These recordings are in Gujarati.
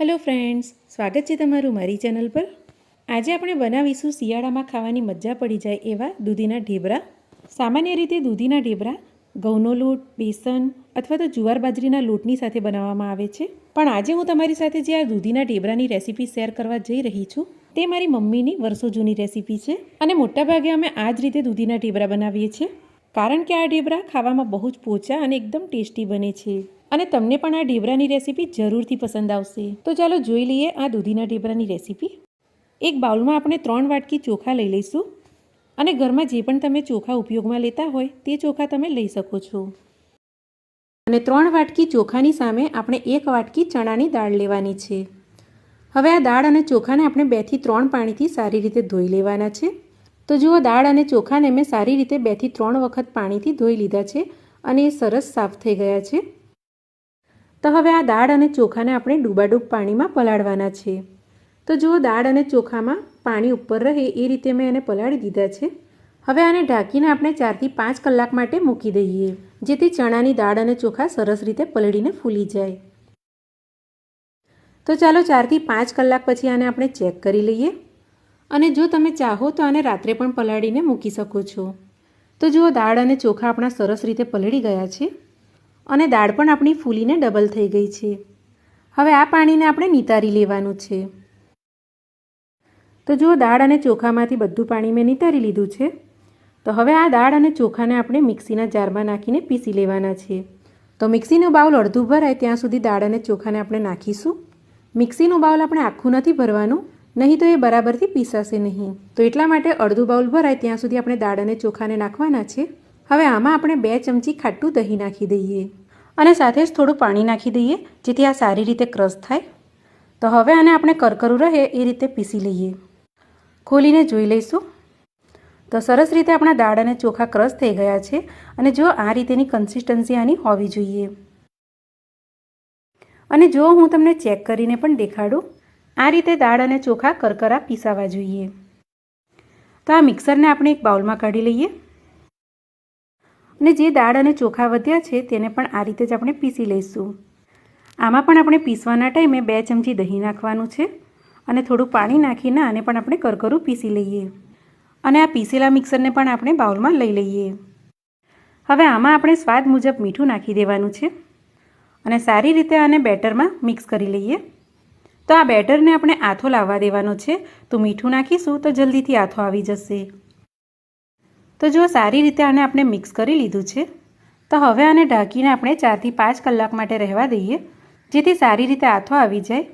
હેલો ફ્રેન્ડ્સ, સ્વાગત છે તમારું મારી ચેનલ પર। આજે આપણે બનાવીશું શિયાળામાં ખાવાની મજા પડી જાય એવા દૂધીના ઢેબરા। સામાન્ય રીતે દૂધીના ઢેબરા ઘઉંનો લોટ, બેસન અથવા તો જુવાર બાજરીના લોટની સાથે બનાવવામાં આવે છે, પણ આજે હું તમારી સાથે જે આ દૂધીના ઢેબરાની રેસીપી શેર કરવા જઈ રહી છું તે મારી મમ્મીની વર્ષો જૂની રેસીપી છે અને મોટાભાગે અમે આ જ રીતે દૂધીના ઢેબરા બનાવીએ છીએ, કારણ કે આ ઢેબરા ખાવામાં બહુ જ પોચા અને એકદમ ટેસ્ટી બને છે અને તમને પણ આ ઢેબરાની રેસીપી જરૂરથી પસંદ આવશે। તો ચાલો જોઈ લઈએ આ દૂધીના ઢેબરાની રેસીપી। એક બાઉલમાં આપણે 3 વાટકી ચોખા લઈ લઈશું અને ઘરમાં જે પણ તમે ચોખા ઉપયોગમાં લેતા હોય તે ચોખા તમે લઈ શકો છો। અને 3 વાટકી ચોખાની સામે આપણે 1 વાટકી ચણાની દાળ લેવાની છે। હવે આ દાળ અને ચોખાને આપણે 2 થી 3 પાણીથી સારી રીતે ધોઈ લેવાના છે। તો જુઓ, દાળ અને ચોખાને મેં સારી રીતે 2 થી 3 વખત પાણીથી ધોઈ લીધા છે અને એ સરસ સાફ થઈ ગયા છે। તો હવે આ દાળ અને ચોખાને આપણે ડૂબાડૂબ પાણીમાં પલાળવાના છે। તો જુઓ, દાળ અને ચોખામાં પાણી ઉપર રહે એ રીતે મેં એને પલાળી દીધા છે। હવે આને ઢાંકીને આપણે 4 થી 5 કલાક માટે મૂકી દઈએ, જેથી ચણાની દાળ અને ચોખા સરસ રીતે પલળીને ફૂલી જાય। તો ચાલો 4 થી 5 કલાક પછી આને આપણે ચેક કરી લઈએ અને જો તમે ચાહો તો આને રાત્રે પણ પલાળીને મૂકી શકો છો। તો જુઓ, દાળ અને ચોખા આપણા સરસ રીતે પલળી ગયા છે અને દાળ પણ આપણી ફૂલીને ડબલ થઈ ગઈ છે। હવે આ પાણીને આપણે નિતારી લેવાનું છે। તો જુઓ, દાળ અને ચોખામાંથી બધું પાણી મેં નિતારી લીધું છે। તો હવે આ દાળ અને ચોખાને આપણે મિક્સીના જારમાં નાખીને પીસી લેવાના છે। તો મિક્સીનું બાઉલ અડધું ભરાય ત્યાં સુધી દાળ અને ચોખાને આપણે નાખીશું। મિક્સીનું બાઉલ આપણે આખું નથી ભરવાનું, નહીં તો એ બરાબરથી પીસાશે નહીં। તો એટલા માટે અડધું બાઉલ ભરાય ત્યાં સુધી આપણે દાળ અને ચોખાને નાખવાના છે। હવે આમાં આપણે 2 ચમચી ખાટું દહીં નાખી દઈએ અને સાથે જ થોડું પાણી નાખી દઈએ, જેથી આ સારી રીતે ક્રશ થાય। તો હવે આને આપણે કરકરું રહે એ રીતે પીસી લઈએ। ખોલીને જોઈ લઈશું તો સરસ રીતે આપણા દાળ અને ચોખા ક્રશ થઈ ગયા છે અને જો આ રીતેની કન્સિસ્ટન્સી આની હોવી જોઈએ। અને જો હું તમને ચેક કરીને પણ દેખાડું, આ રીતે દાળ અને ચોખા કરકરા પીસાવા જોઈએ। તો આ મિક્સરને આપણે એક બાઉલમાં કાઢી લઈએ અને જે દાળ અને ચોખા વધ્યા છે તેને પણ આ રીતે જ આપણે પીસી લઈશું। આમાં પણ આપણે પીસવાના ટાઈમે 2 ચમચી દહીં નાખવાનું છે અને થોડું પાણી નાખીને આને પણ આપણે કરકરું પીસી લઈએ અને આ પીસેલા મિક્સરને પણ આપણે બાઉલમાં લઈ લઈએ। હવે આમાં આપણે સ્વાદ મુજબ મીઠું નાખી દેવાનું છે અને સારી રીતે આને બેટરમાં મિક્સ કરી લઈએ। તો આ બેટરને આપણે આથો લાવવા દેવાનો છે, તો મીઠું નાખીશું તો જલ્દીથી આથો આવી જશે। તો જો સારી રીતે આને આપણે મિક્સ કરી લીધું છે, તો હવે આને ઢાંકીને આપણે 4 થી 5 કલાક માટે રહેવા દઈએ, જેથી સારી રીતે આથો આવી જાય।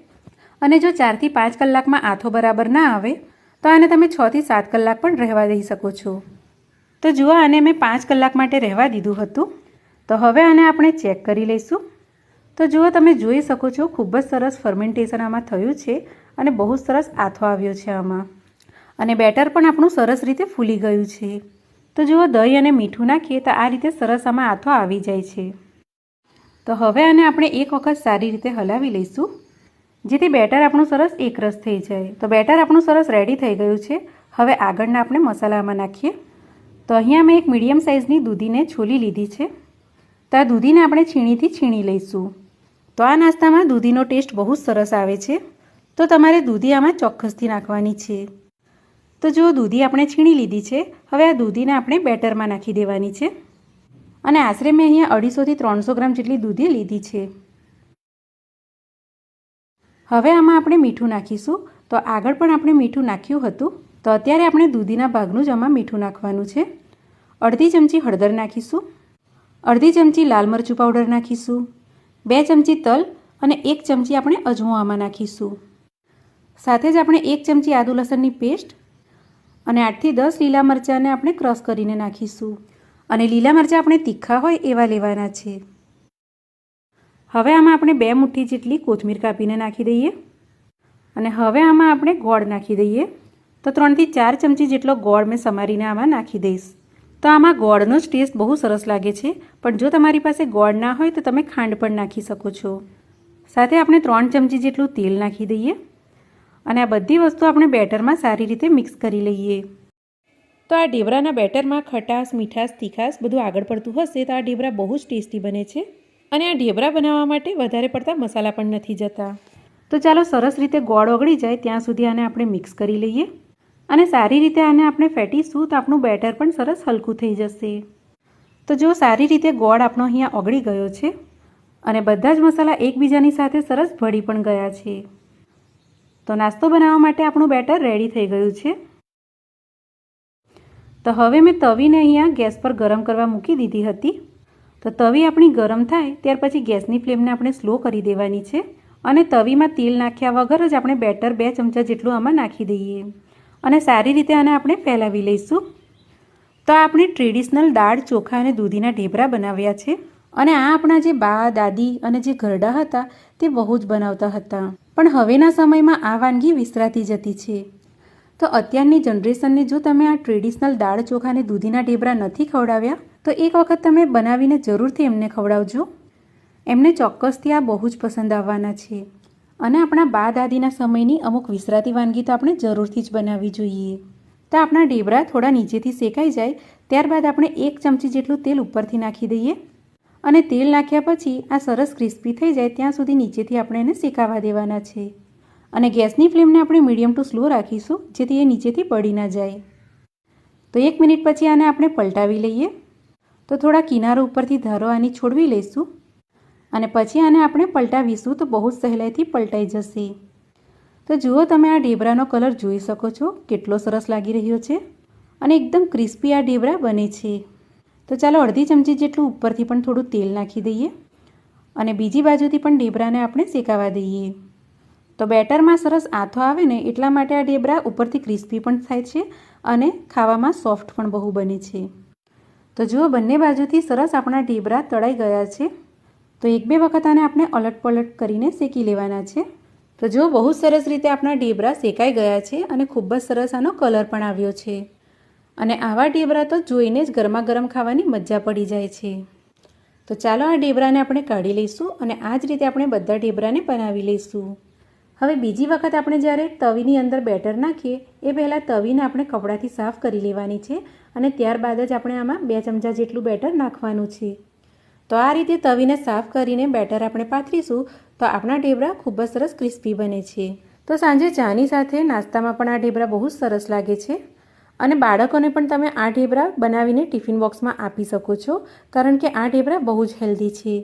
અને જો 4 થી 5 કલાકમાં આથો બરાબર ના આવે તો આને તમે 6 થી 7 કલાક પણ રહેવા દઈ શકો છો। તો જુઓ, આને મેં 5 કલાક માટે રહેવા દીધું હતું। તો હવે આને આપણે ચેક કરી લઈશું। તો જુઓ, તમે જોઈ શકો છો ખૂબ જ સરસ ફર્મેન્ટેશન આમાં થયું છે અને બહુ જ સરસ આથો આવ્યો છે આમાં, અને બેટર પણ આપણું સરસ રીતે ફૂલી ગયું છે। તો જુઓ, દહીં અને મીઠું નાખીએ તો આ રીતે સરસ આમાં આથો આવી જાય છે। તો હવે આને આપણે એક વખત સારી રીતે હલાવી લઈશું, જેથી બેટર આપણું સરસ એકરસ થઈ જાય। તો બેટર આપણું સરસ રેડી થઈ ગયું છે। હવે આગળના આપણે મસાલામાં નાખીએ। તો અહીંયા મેં એક મીડિયમ સાઇઝની દૂધીને છોલી લીધી છે। તો આ દૂધીને આપણે છીણીથી છીણી લઈશું। તો આ નાસ્તામાં દૂધીનો ટેસ્ટ બહુ જ સરસ આવે છે, તો તમારે દૂધી આમાં ચોક્કસથી નાખવાની છે। તો જો દૂધી આપણે છીણી લીધી છે, હવે આ દૂધીને આપણે બેટરમાં નાખી દેવાની છે અને આશરે મેં અહીંયા 250 થી 300 ગ્રામ જેટલી દૂધી લીધી છે। હવે આમાં આપણે મીઠું નાખીશું। તો આગળ પણ આપણે મીઠું નાખ્યું હતું, તો અત્યારે આપણે દૂધીના ભાગનું જ આમાં મીઠું નાખવાનું છે। અડધી ચમચી હળદર નાખીશું, અડધી ચમચી લાલ મરચું પાવડર નાખીશું, 2 ચમચી તલ અને 1 ચમચી આપણે અજમો આમાં નાખીશું। સાથે જ આપણે 1 ચમચી આદુ લસણની પેસ્ટ અને 8 થી 10 લીલા મરચાંને આપણે ક્રશ કરીને નાખીશું અને લીલા મરચાં આપણે તીખા હોય એવા લેવાના છે। હવે આમાં આપણે 2 મુઠ્ઠી જેટલી કોથમીર કાપીને નાખી દઈએ અને હવે આમાં આપણે ગોળ નાખી દઈએ। તો 3 થી 4 ચમચી જેટલો ગોળ મેં સમારીને આમાં નાખી દઈશ। તો આમાં ગોળનો જ ટેસ્ટ બહુ સરસ લાગે છે, પણ જો તમારી પાસે ગોળ ના હોય તો તમે ખાંડ પણ નાખી શકો છો। સાથે આપણે 3 ચમચી જેટલું તેલ નાખી દઈએ અને આ બધી વસ્તુ આપણે બેટરમાં સારી રીતે મિક્સ કરી લઈએ। તો આ ઢેબરાના બેટરમાં ખટાશ, મીઠાશ, તીખાશ બધું આગળ પડતું હશે તો આ ઢેબરા બહુ જ ટેસ્ટી બને છે અને આ ઢેબરા બનાવવા માટે વધારે પડતા મસાલા પણ નથી જતા। તો ચાલો સરસ રીતે ગોળ ઓગળી જાય ત્યાં સુધી આને આપણે મિક્સ કરી લઈએ અને સારી રીતે આને આપણે ફેટીશું તો આપણું બેટર પણ સરસ હલકું થઈ જશે। તો જો સારી રીતે ગોળ આપણો અહીંયા ઓગળી ગયો છે અને બધા જ મસાલા એકબીજાની સાથે સરસ ભળી પણ ગયા છે। તો નાસ્તો બનાવવા માટે આપણું બેટર રેડી થઈ ગયું છે। તો હવે મેં તવીને અહીંયા ગેસ પર ગરમ કરવા મૂકી દીધી હતી। તો તવી આપણી ગરમ થાય ત્યાર પછી ગેસની ફ્લેમને આપણે સ્લો કરી દેવાની છે અને તવીમાં તેલ નાખ્યા વગર જ આપણે બેટર 2 ચમચા જેટલું આમાં નાખી દઈએ અને સારી રીતે આને આપણે ફેલાવી લઈશું। તો આ આપણે ટ્રેડિશનલ દાળ ચોખા અને દૂધીના ઢેબરા બનાવ્યા છે અને આ આપણા જે બા દાદી અને જે ઘરડા હતા તે બહુ જ બનાવતા હતા, પણ હવેના સમયમાં આ વાનગી વિસરાતી જતી છે। તો અત્યારની જનરેશનને જો તમે આ ટ્રેડિશનલ દાળ ચોખા અને દૂધીના ઢેબરા નથી ખવડાવ્યા તો એક વખત તમે બનાવીને જરૂરથી એમને ખવડાવજો। એમને ચોક્કસથી આ બહુ જ પસંદ આવવાના છે અને આપણા બા દાદીના સમયની અમુક વિસરાતી વાનગી તો આપણે જરૂરથી જ બનાવવી જોઈએ। તો આપણા ઢેબરા થોડા નીચેથી શેકાઈ જાય ત્યારબાદ આપણે 1 ચમચી જેટલું તેલ ઉપરથી નાખી દઈએ અને તેલ નાખ્યા પછી આ સરસ ક્રિસ્પી થઈ જાય ત્યાં સુધી નીચેથી આપણે એને શેકાવા દેવાના છે અને ગેસની ફ્લેમને આપણે મીડિયમ ટુ સ્લો રાખીશું જેથી એ નીચેથી બળી ના જાય। તો 1 મિનિટ પછી આને આપણે પલટાવી લઈએ। તો થોડા કિનારો ઉપરથી ધારો આની છોડવી લઈશું અને પછી આને આપણે પલટાવીશું તો બહુ જ સહેલાઈથી પલટાઈ જશે। તો જુઓ તમે આ ઢેબરાનો કલર જોઈ શકો છો કેટલો સરસ લાગી રહ્યો છે અને એકદમ ક્રિસ્પી આ ઢેબરા બને છે। તો ચાલો અડધી ચમચી જેટલું ઉપરથી પણ થોડું તેલ નાખી દઈએ અને બીજી બાજુથી પણ ઢેબરાને આપણે શેકાવા દઈએ। તો બેટરમાં સરસ આથો આવે ને એટલા માટે આ ઢેબરા ઉપરથી ક્રિસ્પી પણ થાય છે અને ખાવામાં સોફ્ટ પણ બહુ બને છે। તો જુઓ બંને બાજુથી સરસ આપણા ઢેબરા તળાઈ ગયા છે। તો 1-2 વખત આને આપણે અલટ પલટ કરીને શેકી લેવાના છે। તો જુઓ બહુ સરસ રીતે આપણા ઢેબરા શેકાઈ ગયા છે અને ખૂબ જ સરસ આનો કલર પણ આવ્યો છે અને આવા ઢેબરા તો જોઈને જ ગરમા ગરમ ખાવાની મજા પડી જાય છે। તો ચાલો આ ઢેબરાને આપણે કાઢી લઈશું અને આ જ રીતે આપણે બધા ઢેબરાને બનાવી લઈશું। હવે બીજી વખત આપણે જ્યારે તવીની અંદર બેટર નાખીએ એ પહેલાં તવીને આપણે કપડાથી સાફ કરી લેવાની છે અને ત્યારબાદ જ આપણે આમાં 2 ચમચા જેટલું બેટર નાખવાનું છે। તો આ રીતે તવીને સાફ કરીને બેટર આપણે પાથરીશું તો આપણા ઢેબરા ખૂબ જ સરસ ક્રિસ્પી બને છે। તો સાંજે ચાની સાથે નાસ્તામાં પણ આ ઢેબરા બહુ જ સરસ લાગે છે અને બાળકોને પણ તમે આ ઢેબરા બનાવીને ટિફિન બોક્સમાં આપી શકો છો કારણ કે આ ઢેબરા બહુ જ હેલ્ધી છે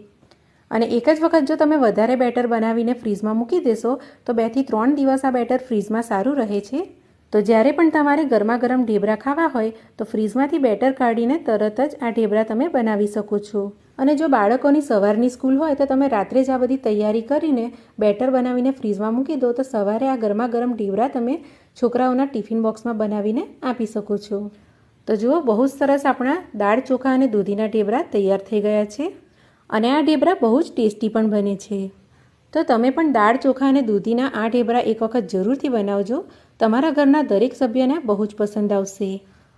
અને એક જ વખત જો તમે વધારે બેટર બનાવીને ફ્રીઝમાં મૂકી દેશો તો 2 થી 3 દિવસ આ બેટર ફ્રીઝમાં સારું રહે છે। તો જ્યારે પણ તમારે ગરમા ગરમ ઢેબરા ખાવા હોય તો ફ્રીઝમાંથી બેટર કાઢીને તરત જ આ ઢેબરા તમે બનાવી શકો છો અને જો બાળકોની સવારની સ્કૂલ હોય તો તમે રાત્રે જ આ બધી તૈયારી કરીને બેટર બનાવીને ફ્રીઝમાં મૂકી દો તો સવારે આ ગરમા ગરમ ઢેબરા તમે છોકરાઓના ટિફિન બોક્સમાં બનાવીને આપી શકો છો। તો જુઓ બહુ જ સરસ આપણા દાળ ચોખા અને દૂધીના ઢેબરા તૈયાર થઈ ગયા છે અને આ ઢેબરા બહુ જ ટેસ્ટી પણ બને છે। તો તમે પણ દાળ ચોખા અને દૂધીના આ ઢેબરા એક વખત જરૂરથી બનાવજો। તમારા ઘરના દરેક સભ્યને બહુ જ પસંદ આવશે।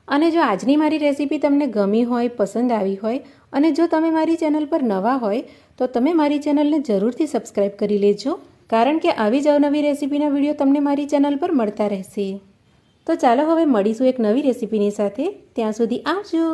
અને જો આજની મારી રેસીપી તમને ગમી હોય, પસંદ આવી હોય અને જો તમે મારી ચેનલ પર નવા હોય તો તમે મારી ચેનલને જરૂરથી સબસ્ક્રાઈબ કરી લેજો કારણ કે આવી જ અવનવી રેસીપીના વિડીયો તમને મારી ચેનલ પર મળતા રહેશે। તો ચાલો હવે મળીશું એક નવી રેસીપીની સાથે, ત્યાં સુધી આવજો।